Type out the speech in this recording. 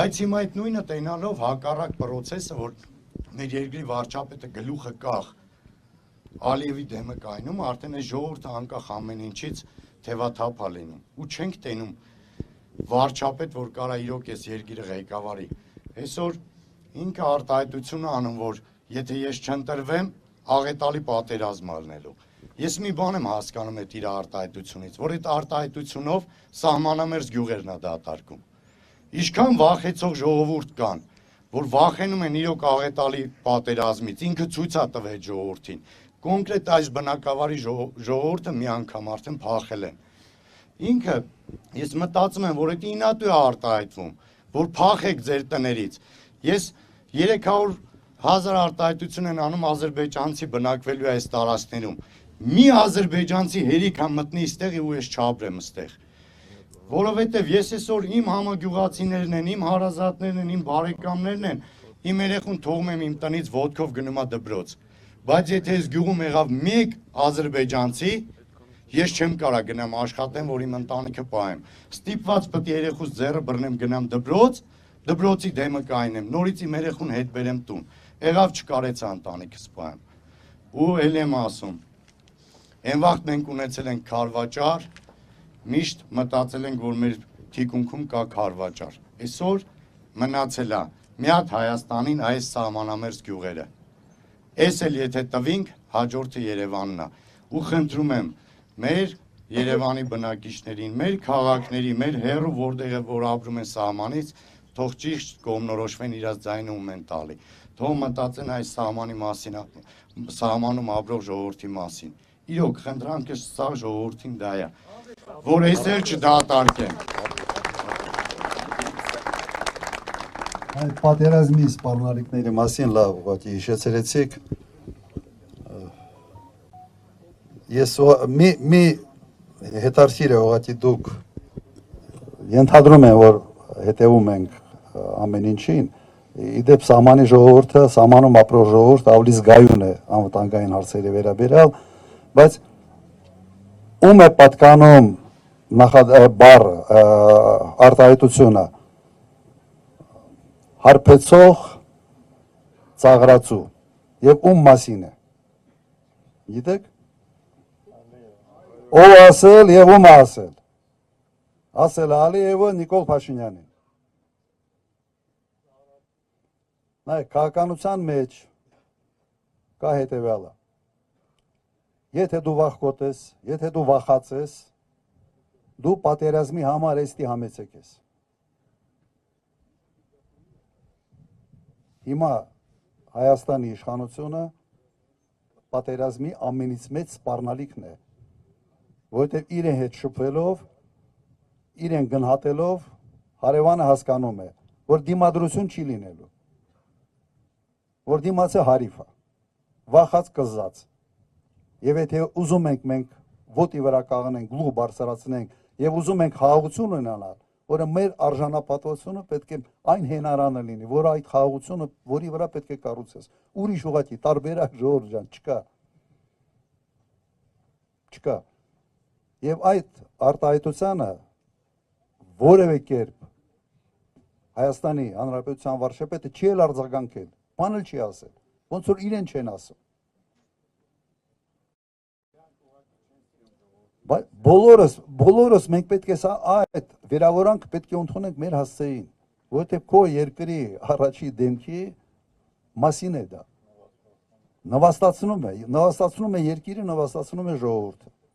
Բայց հիմա այդ նույնը տենալով հակառակ process-ը, որ մեր երկրի վարչապետը գլուխը կախ Ալիևի դեմը կայնում, արդեն այս ժողովուրդը անկախ ամեն ինչից թևաթափ է լինում ու չենք տենում վարչապետ, որ կարա իրոք այս երկիրը ղեկավարի։ Այսօր ինքը արտահայտությունը անում, որ եթե ես չընտրվեմ, աղետալի պատերազմ ալնելու։ Ես մի բան եմ հասկանում այդ իր արտահայտությունից, որ այդ արտահայտությունով սահմանամերձ գյուղերն է դատարկում։ Ինչքան վախեցող ժողովուրդ կան, որ վախենում են իրոք աղետալի պատերազմից, ինքը ցույց է տվել ժողովրդին։ Կոնկրետ այս բնակավարի ժողովուրդը մի անգամ արդեն փախել են։ Ինքը ես մտածում եմ, որ դա ինատու է արտահայտվում, որ փախեք ձեր տներից։ Ես 300,000 արտահայտություն են անում ադրբեջանցի բնակվելու այս տարածքներում։ Մի ադրբեջանցի հերիք է մտնի այստեղ ու ես չապրեմ այստեղ։ Որովհետև ես այսօր իմ համագյուղացիներն են, իմ հարազատներն են, իմ բարեկամներն են, իմ երեխուն թողում եմ իմ տնից ոտքով գնում է դպրոց։ Բայց եթե այս գյուղում եղավ մեկ ադրբեջանցի, ես չեմ կարա գնամ աշխատեմ, որ իմ ընտանիքը պահեմ։ Ստիպված պետք է երեխուս ձեռը բռնեմ գնամ դպրոց, դպրոցի դեմը կայնեմ, նորից իմ երեխուն հետ բերեմ տուն։ Եղավ չկարեցա ընտանիքս պահեմ։ Ու էլ եմ ասում, այն վաղտ մենք ունեցել ենք քարվաճար, միշտ մտածել ենք, որ մեր թիկունքում կա քարվաճար։ Այսօր մնացել է մի հատ Հայաստանին այս սահմանամերձ գյուղերը։ Այս էլ եթե տվինք, հաջորդը Երևանն է։ Ու խնդրում եմ մեր Երևանի բնակիչներին, մեր քաղաքների, մեր հեռու որտեղ որ ապրում են սահմանից, թող ճիշտ կողմնորոշվեն իրաց ձայնը ում են տալի։ Թող մտածեն այս սահմանի մասին, սահմանում ապրող ժողովրդի մասին։ Իրոք խնդրանքը սա ժողովրդին դա է, որ այսօր չդատարկեն։ Այդ պատերազմի սպառնալիքների մասին լավ ուղղակի հիշեցրեցիք։ Ես մի հետարքիր է ուղղակի դուք ենթադրում եմ, որ հետևում ենք ամեն ինչին, իդեպ սահմանի ժողովուրդը, սահմանում ապրող ժողովուրդ ավելի զգայուն է անվտանգային հարցերի վերաբերյալ, բայց ում է պատկանում բառ արտահայտությունը հարբեցող ծաղրացու եւ ում մասին է։ Գիտեք։ Ով ասել եւ ում ասել։ Ասել Ալիևը Նիկոլ Փաշինյանին։ Նայեք, քաղաքականության մեջ կա հետևյալը։ Եթե դու վախկոտ ես, եթե դու վախած ես, դու պատերազմի համար էստի համեցեք ես։ Հիմա Հայաստանի իշխանությունը պատերազմի ամենից մեծ սպառնալիքն է, որովհետև իրեն հետ շփվելով, իրեն գնահատելով, հարևանը հասկանում է, որ դիմադրություն չի լինելու, որ դիմացը հարիվ է, վախած կզած, եւ եթե ուզում ենք մենք ոտի վրա կաղնենք, գլուխ բարձրացնենք եւ ուզում ենք խաղաղություն ունենալ, որը մեր արժանապատվությունը պետք է այն հենարանը լինի, որ այդ խաղաղությունը, որի վրա պետք է կառուցես։ Ուրիշ ուղղակի տարբերակ ժողովուրդ ջան չկա։ Չկա։ Եվ այդ արտահայտությանը որևէ կերպ Հայաստանի Հանրապետության վարչապետը չի էլ արձագանքել, բան էլ չի ասել, ոնց որ իրեն չեն ասում։ Բոլորս մենք պետք է այդ վերավորանքը պետք է ընդունենք մեր հասցեին, որովհետև քո երկրի առաջի դեմքի մասին է դա։ Նվաստացնում է երկիրը, նվաստացնում է ժողովուրդը։